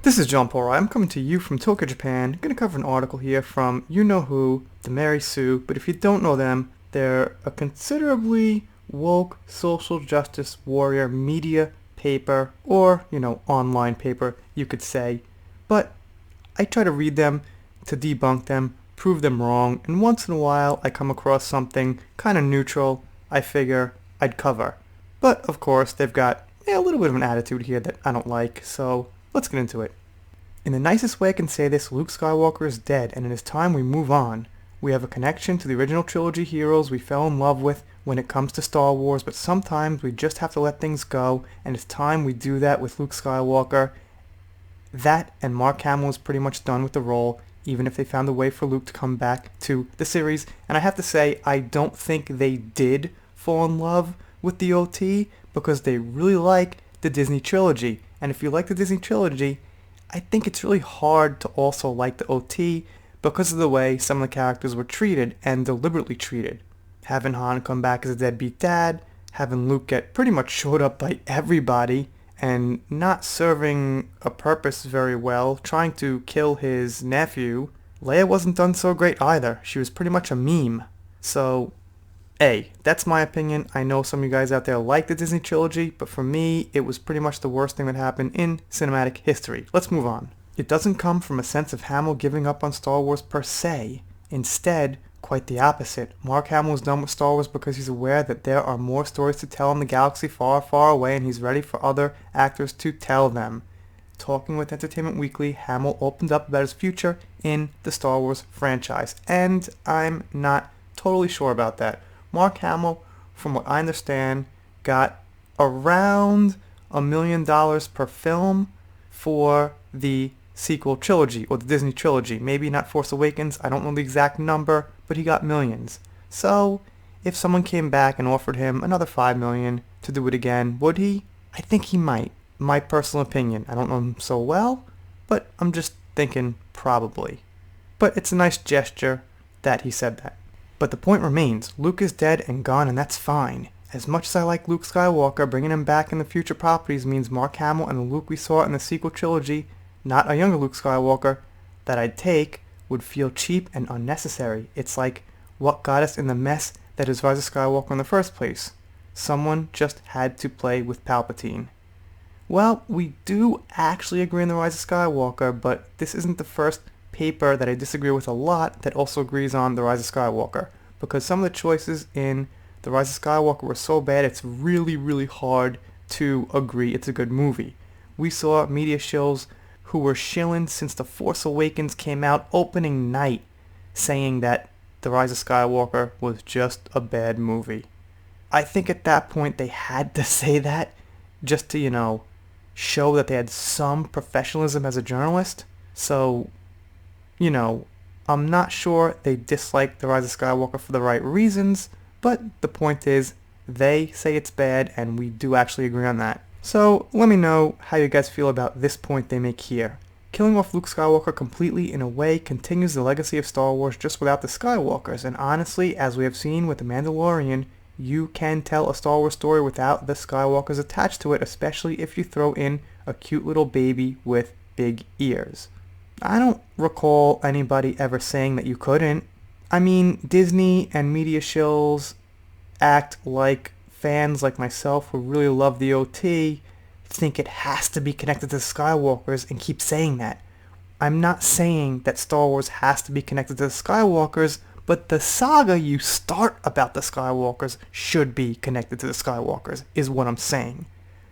This is John Paul. I'm coming to you from Tokyo, Japan. I'm going to cover an article here from You Know Who, the Mary Sue, but if you don't know them, they're a considerably woke social justice warrior media paper, or, online paper, you could say. But I try to read them to debunk them, prove them wrong, and once in a while I come across something kind of neutral I figure I'd cover. But, of course, they've got a little bit of an attitude here that I don't like, so let's get into it. In the nicest way I can say this, Luke Skywalker is dead, and it is time we move on. We have a connection to the original trilogy heroes we fell in love with when it comes to Star Wars, but sometimes we just have to let things go, and it's time we do that with Luke Skywalker. That and Mark Hamill is pretty much done with the role, even if they found a way for Luke to come back to the series. And I have to say, I don't think they did fall in love with the OT, because they really like the Disney trilogy. And if you like the Disney trilogy, I think it's really hard to also like the OT because of the way some of the characters were treated, and deliberately treated. Having Han come back as a deadbeat dad, having Luke get pretty much showed up by everybody, and not serving a purpose very well, trying to kill his nephew. Leia wasn't done so great either. She was pretty much a meme. So, that's my opinion. I know some of you guys out there like the Disney trilogy, but for me, it was pretty much the worst thing that happened in cinematic history. Let's move on. It doesn't come from a sense of Hamill giving up on Star Wars per se. Instead, quite the opposite. Mark Hamill is done with Star Wars because he's aware that there are more stories to tell in the galaxy far, far away, and he's ready for other actors to tell them. Talking with Entertainment Weekly, Hamill opened up about his future in the Star Wars franchise, and I'm not totally sure about that. Mark Hamill, from what I understand, got around $1 million per film for the sequel trilogy, or the Disney trilogy. Maybe not Force Awakens, I don't know the exact number, but he got millions. So, if someone came back and offered him another $5 million to do it again, would he? I think he might. My personal opinion. I don't know him so well, but I'm just thinking probably. But it's a nice gesture that he said that. But the point remains, Luke is dead and gone, and that's fine. As much as I like Luke Skywalker, bringing him back in the future properties means Mark Hamill and the Luke we saw in the sequel trilogy, not a younger Luke Skywalker, that I'd take, would feel cheap and unnecessary. It's like what got us in the mess that is Rise of Skywalker in the first place. Someone just had to play with Palpatine. Well, we do actually agree on the Rise of Skywalker, but this isn't the first paper that I disagree with a lot that also agrees on the Rise of Skywalker, because some of the choices in the Rise of Skywalker were so bad it's really, really hard to agree it's a good movie. We saw media shills who were shilling since The Force Awakens came out opening night, saying that the Rise of Skywalker was just a bad movie. I think at that point they had to say that just to, show that they had some professionalism as a journalist. So, I'm not sure they dislike The Rise of Skywalker for the right reasons, but the point is, they say it's bad, and we do actually agree on that. So, let me know how you guys feel about this point they make here. Killing off Luke Skywalker completely, in a way, continues the legacy of Star Wars just without the Skywalkers, and honestly, as we have seen with The Mandalorian, you can tell a Star Wars story without the Skywalkers attached to it, especially if you throw in a cute little baby with big ears. I don't recall anybody ever saying that you couldn't. I mean, Disney and media shills act like fans like myself who really love the OT think it has to be connected to the Skywalkers and keep saying that. I'm not saying that Star Wars has to be connected to the Skywalkers, but the saga you start about the Skywalkers should be connected to the Skywalkers, is what I'm saying.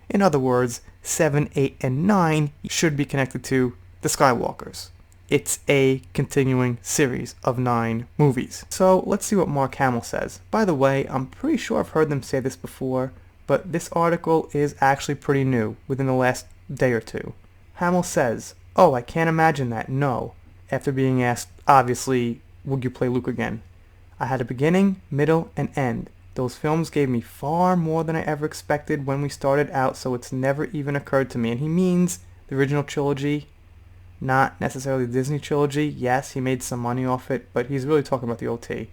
In other words, 7, 8, and 9 should be connected to the Skywalkers. It's a continuing series of 9 movies. So let's see what Mark Hamill says. By the way, I'm pretty sure I've heard them say this before, but this article is actually pretty new, within the last day or two. Hamill says, "Oh, I can't imagine that, no," after being asked, obviously, would you play Luke again? "I had a beginning, middle, and end. Those films gave me far more than I ever expected when we started out, so it's never even occurred to me." And he means the original trilogy, not necessarily the Disney trilogy. Yes, he made some money off it, but he's really talking about the OT.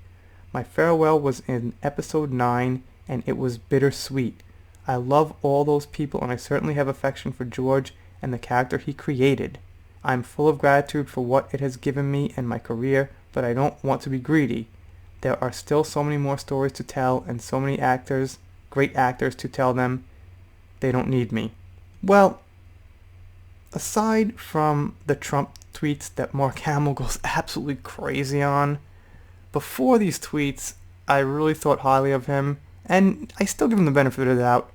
"My farewell was in episode 9, and it was bittersweet. I love all those people, and I certainly have affection for George and the character he created." I'm full of gratitude for what it has given me and my career, but I don't want to be greedy. There are still so many more stories to tell and so many actors, great actors to tell them. They don't need me. Well, aside from the Trump tweets that Mark Hamill goes absolutely crazy on, before these tweets, I really thought highly of him, and I still give him the benefit of the doubt,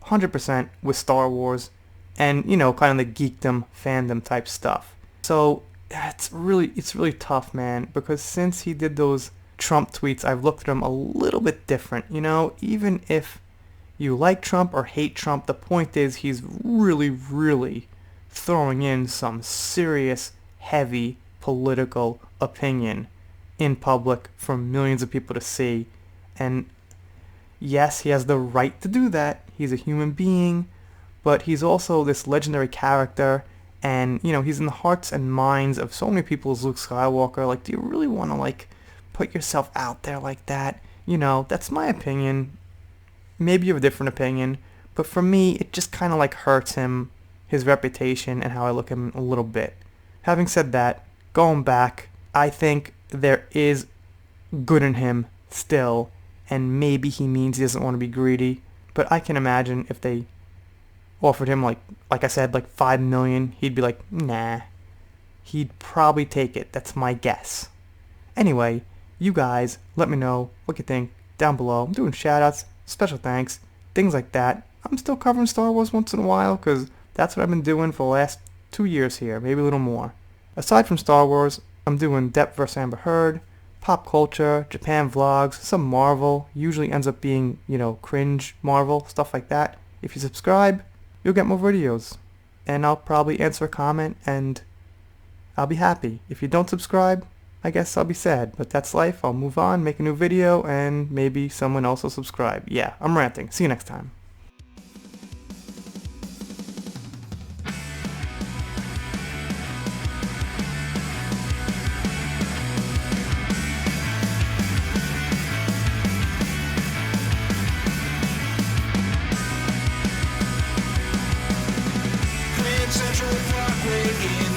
100% with Star Wars, and, you know, kind of the geekdom, fandom type stuff. So, it's really tough, man, because since he did those Trump tweets, I've looked at him a little bit different, you know, even if you like Trump or hate Trump, the point is he's really throwing in some serious, heavy political opinion in public for millions of people to see. And yes, he has the right to do that. He's a human being, but he's also this legendary character, and, you know, he's in the hearts and minds of so many people as Luke Skywalker. Like, do you really want to, like, put yourself out there like that? You know, that's my opinion. Maybe you have a different opinion, but for me, it just kind of, like, hurts him, his reputation, and how I look at him a little bit. Having said that, going back, I think there is good in him still, and maybe he means he doesn't want to be greedy, but I can imagine if they offered him, like I said, like $5 million, he'd be like, nah. He'd probably take it. That's my guess. Anyway, you guys, let me know what you think down below. I'm doing shoutouts, special thanks, things like that. I'm still covering Star Wars once in a while, because that's what I've been doing for the last 2 years here, maybe a little more. Aside from Star Wars, I'm doing Depp vs. Amber Heard, pop culture, Japan vlogs, some Marvel. Usually ends up being, you know, cringe Marvel, stuff like that. If you subscribe, you'll get more videos. And I'll probably answer a comment, and I'll be happy. If you don't subscribe, I guess I'll be sad. But that's life. I'll move on, make a new video, and maybe someone else will subscribe. Yeah, I'm ranting. See you next time. Central Parkway in